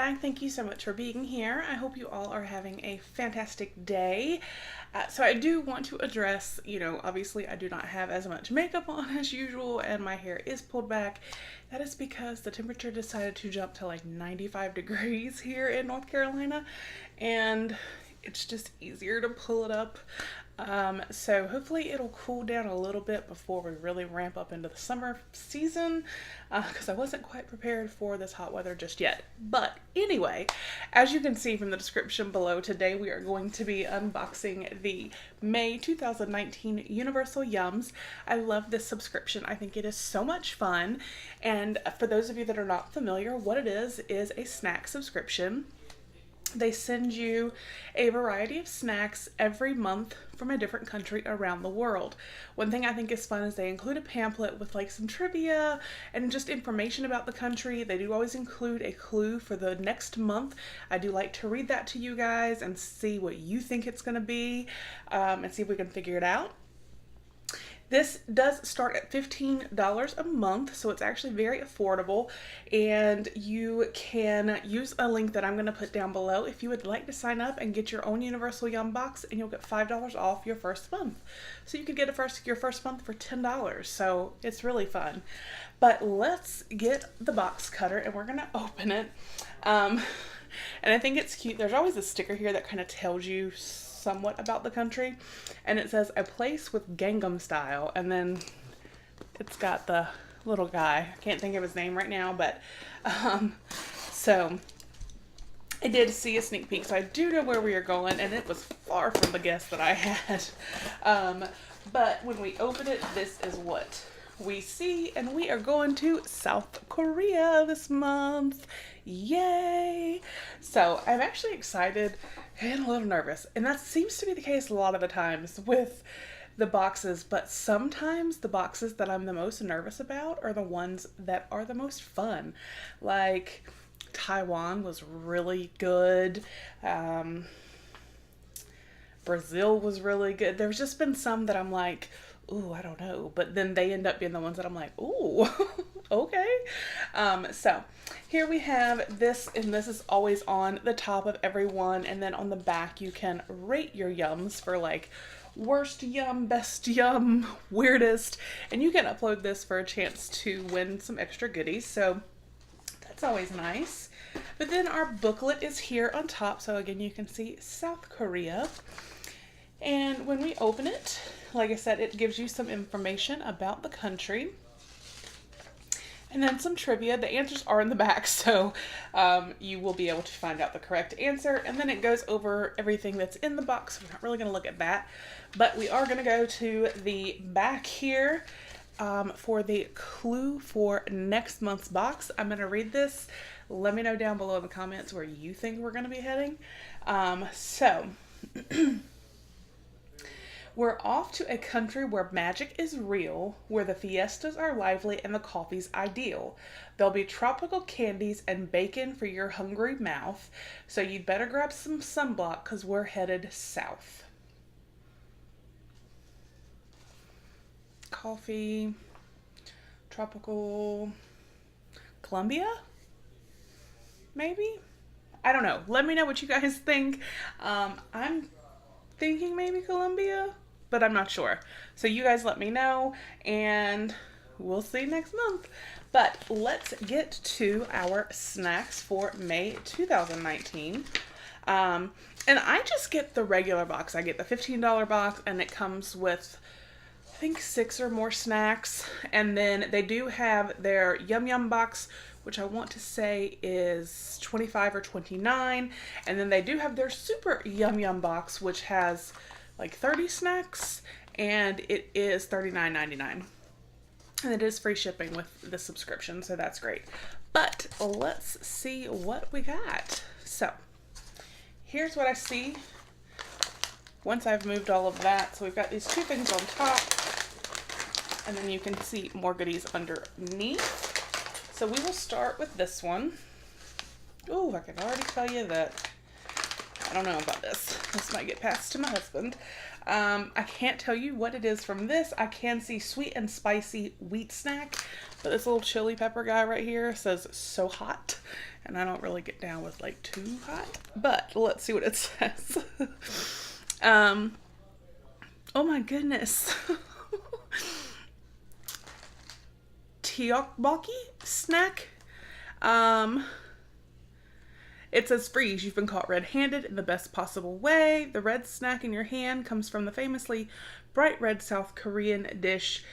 bag. Thank you so much for being here. I hope you all are having a fantastic day. So I do want to address, obviously I do not have as much makeup on as usual and my hair is pulled back. That is because the temperature decided to jump to like 95 degrees here in North Carolina, and it's just easier to pull it up. So hopefully it'll cool down a little bit before we really ramp up into the summer season, because I wasn't quite prepared for this hot weather just yet. But anyway, as you can see from the description below, today we are going to be unboxing the May 2019 Universal Yums. I love this subscription. I think it is so much fun. And for those of you that are not familiar, what it is a snack subscription. They send you a variety of snacks every month from a different country around the world. One thing I think is fun is they include a pamphlet with like some trivia and just information about the country. They do always include a clue for the next month. I do like to read that to you guys and see what you think it's going to be, and see if we can figure it out. This does start at $15 a month, so it's actually very affordable, and you can use a link that I'm going to put down below if you would like to sign up and get your own Universal Yum box, and you'll get $5 off your first month. So you can get your first month for $10, so it's really fun. But let's get the box cutter and we're going to open it. And I think it's cute. There's always a sticker here that kind of tells you somewhat about the country, and it says a place with Gangnam style, and then it's got the little guy. I can't think of his name right now, but so I did see a sneak peek, so I do know where we are going, and it was far from the guess that I had. But when we open it, this is what we see, and we are going to South Korea this month. Yay! So I'm actually excited and a little nervous, and that seems to be the case a lot of the times with the boxes, but sometimes the boxes that I'm the most nervous about are the ones that are the most fun. Like Taiwan was really good. Brazil was really good. There's just been some that I'm like, ooh, I don't know. But then they end up being the ones that I'm like, ooh, okay. So here we have this, and this is always on the top of every one. And then on the back, you can rate your yums for like worst yum, best yum, weirdest. And you can upload this for a chance to win some extra goodies. So that's always nice. But then our booklet is here on top. So again, you can see South Korea. And when we open it, like I said, it gives you some information about the country. And then some trivia. The answers are in the back, so you will be able to find out the correct answer. And then it goes over everything that's in the box. We're not really going to look at that. But we are going to go to the back here for the clue for next month's box. I'm going to read this. Let me know down below in the comments where you think we're going to be heading. We're off to a country where magic is real, where the fiestas are lively and the coffee's ideal. There'll be tropical candies and bacon for your hungry mouth, so you'd better grab some sunblock because we're headed south. Coffee, tropical, Colombia? Maybe? I don't know. Let me know what you guys think. I'm thinking maybe Colombia, but I'm not sure. So you guys let me know, and we'll see next month. But let's get to our snacks for May 2019. And I just get the regular box. I get the $15 box, and it comes with, I think, 6 or more snacks. And then they do have their Yum Yum box, which I want to say is $25 or $29. And then they do have their Super Yum Yum box, which has like 30 snacks, and it is $39.99. And it is free shipping with the subscription, so that's great. But let's see what we got. So here's what I see once I've moved all of that. So we've got these 2 things on top, and then you can see more goodies underneath. So we will start with this one. Oh, I can already tell you that I don't know about this. This might get passed to my husband. I can't tell you what it is from this. I can see sweet and spicy wheat snack, but this little chili pepper guy right here says so hot, and I don't really get down with like too hot, but let's see what it says. Oh my goodness. Tteokbokki snack. It says freeze. You've been caught red-handed in the best possible way. The red snack in your hand comes from the famously bright red South Korean dish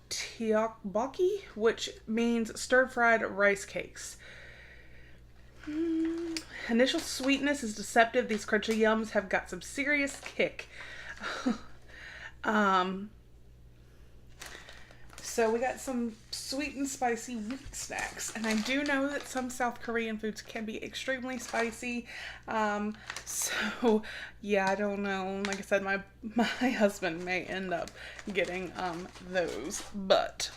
tteokbokki, which means stir-fried rice cakes. Initial sweetness is deceptive. These crunchy yums have got some serious kick. So we got some sweet and spicy wheat snacks. And I do know that some South Korean foods can be extremely spicy. So yeah, I don't know. Like I said, my husband may end up getting those. But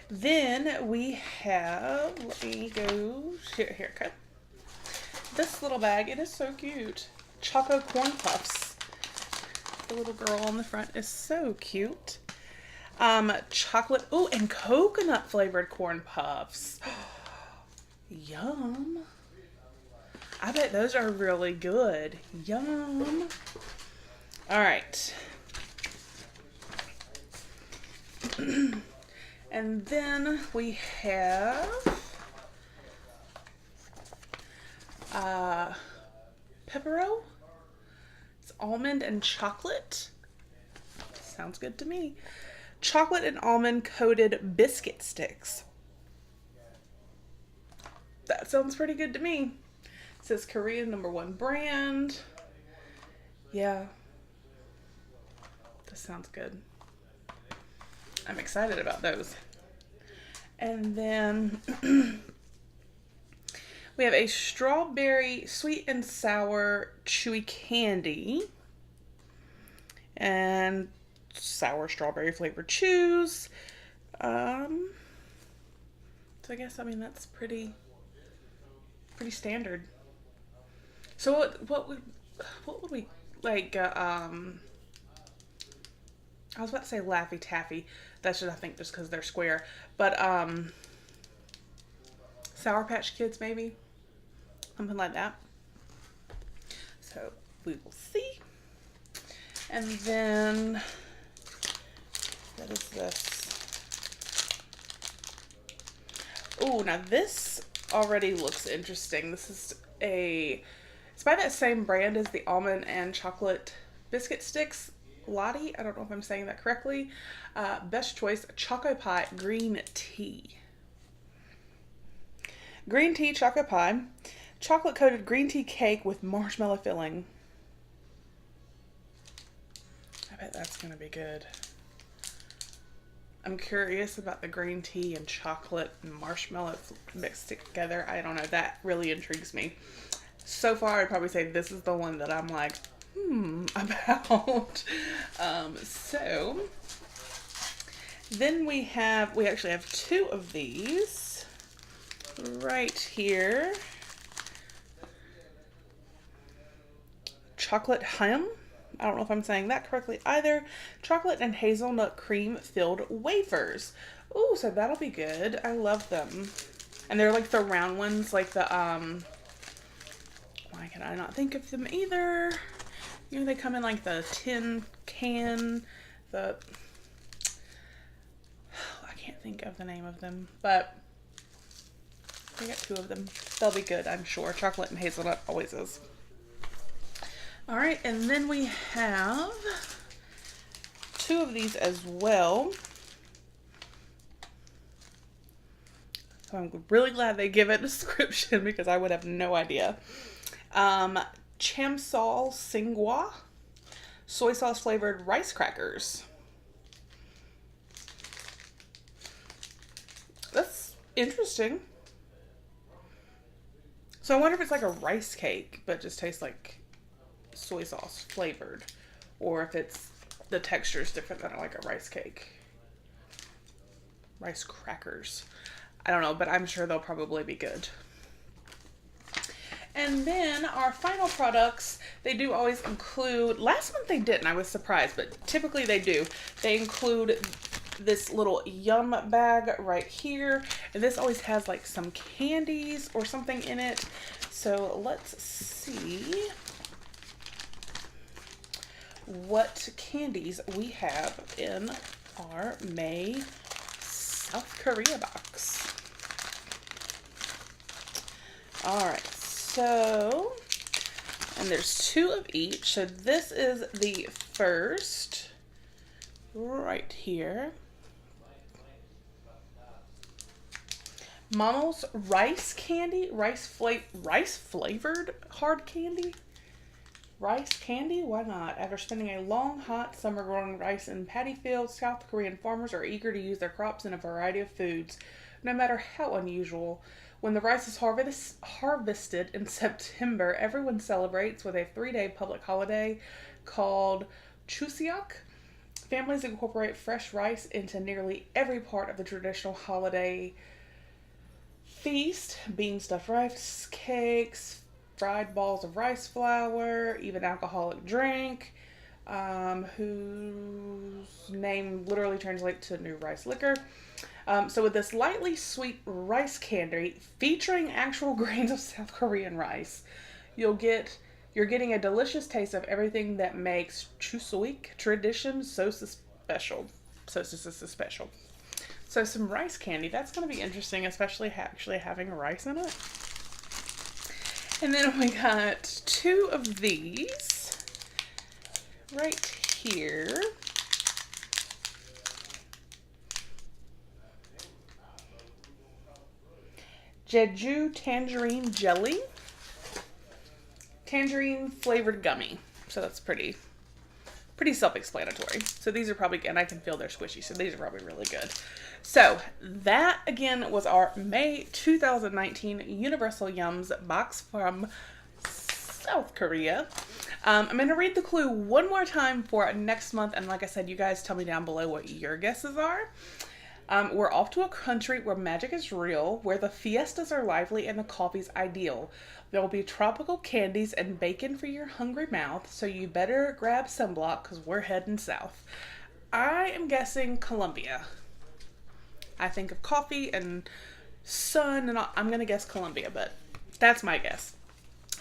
then we have, let me go, here, okay. This little bag, it is so cute. Choco corn puffs. The little girl on the front is so cute. Chocolate, oh, and coconut flavored corn puffs. Yum. I bet those are really good. Yum. All right. And then we have Pepero. It's almond and chocolate. Sounds good to me. Chocolate and almond coated biscuit sticks. That sounds pretty good to me. It says Korean #1 brand. Yeah. This sounds good. I'm excited about those. And then we have a strawberry sweet and sour chewy candy and sour strawberry flavored chews. So I guess, I mean, that's pretty standard. So what would we like? I was about to say Laffy Taffy. That's just, I think, just because they're square. But Sour Patch Kids, maybe. Something like that. So we will see. And then, what is this? Oh, now this already looks interesting. This is it's by that same brand as the almond and chocolate biscuit sticks. Lottie, I don't know if I'm saying that correctly. Best choice, Choco Pie green tea. Green tea Choco Pie. Chocolate coated green tea cake with marshmallow filling. I bet that's going to be good. I'm curious about the green tea and chocolate and marshmallow mixed together. I don't know. That really intrigues me. So far, I'd probably say this is the one that I'm like, about. So then we actually have two of these right here. Chocolate ham. I don't know if I'm saying that correctly either. Chocolate and hazelnut cream filled wafers. Ooh, so that'll be good. I love them. And they're like the round ones, like the, why can I not think of them either? You know, they come in like the tin can, I can't think of the name of them, but I got two of them. They'll be good, I'm sure. Chocolate and hazelnut always is. All right, and then we have two of these as well. So I'm really glad they give a description because I would have no idea. Chamsol Tsinghua soy sauce flavored rice crackers. That's interesting. So I wonder if it's like a rice cake, but just tastes like soy sauce flavored, or if it's the texture is different than like a rice cake. Rice crackers. I don't know, but I'm sure they'll probably be good. And then our final products, they do always include, last month they didn't, I was surprised, but typically they do. They include this little yum bag right here, and this always has like some candies or something in it. So let's see what candies we have in our May South Korea box. All right, so, and there's 2 of each. So this is the first right here. Mama's rice candy, rice flavored hard candy. Rice candy? Why not? After spending a long, hot summer growing rice in paddy fields, South Korean farmers are eager to use their crops in a variety of foods, no matter how unusual. When the rice is harvested in September, everyone celebrates with a 3-day public holiday called Chuseok. Families incorporate fresh rice into nearly every part of the traditional holiday feast. Bean stuffed rice cakes, fried balls of rice flour, even alcoholic drink, whose name literally translates to new rice liquor. So with this lightly sweet rice candy featuring actual grains of South Korean rice, you're getting a delicious taste of everything that makes Chuseok tradition so special. So special. So some rice candy, that's going to be interesting, especially actually having rice in it. And then we got 2 of these right here. Jeju tangerine jelly. Tangerine flavored gummy. So that's pretty self-explanatory. So these are probably, and I can feel they're squishy, so these are probably really good. So that again was our May 2019 Universal Yums box from South Korea. I'm going to read the clue one more time for next month, and like I said, you guys tell me down below what your guesses are. We're off to a country where magic is real, where the fiestas are lively and the coffee's ideal. There will be tropical candies and bacon for your hungry mouth, so you better grab sunblock because we're heading south. I am guessing Colombia. I think of coffee and sun, and I'm going to guess Colombia, but that's my guess.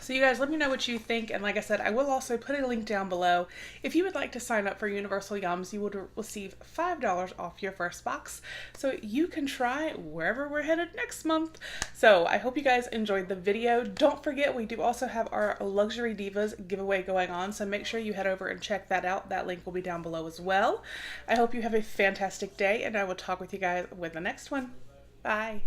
So you guys, let me know what you think, and like I said, I will also put a link down below. If you would like to sign up for Universal Yums, you would receive $5 off your first box, so you can try wherever we're headed next month. So I hope you guys enjoyed the video. Don't forget, we do also have our Luxury Divas giveaway going on, so make sure you head over and check that out. That link will be down below as well. I hope you have a fantastic day, and I will talk with you guys with the next one. Bye.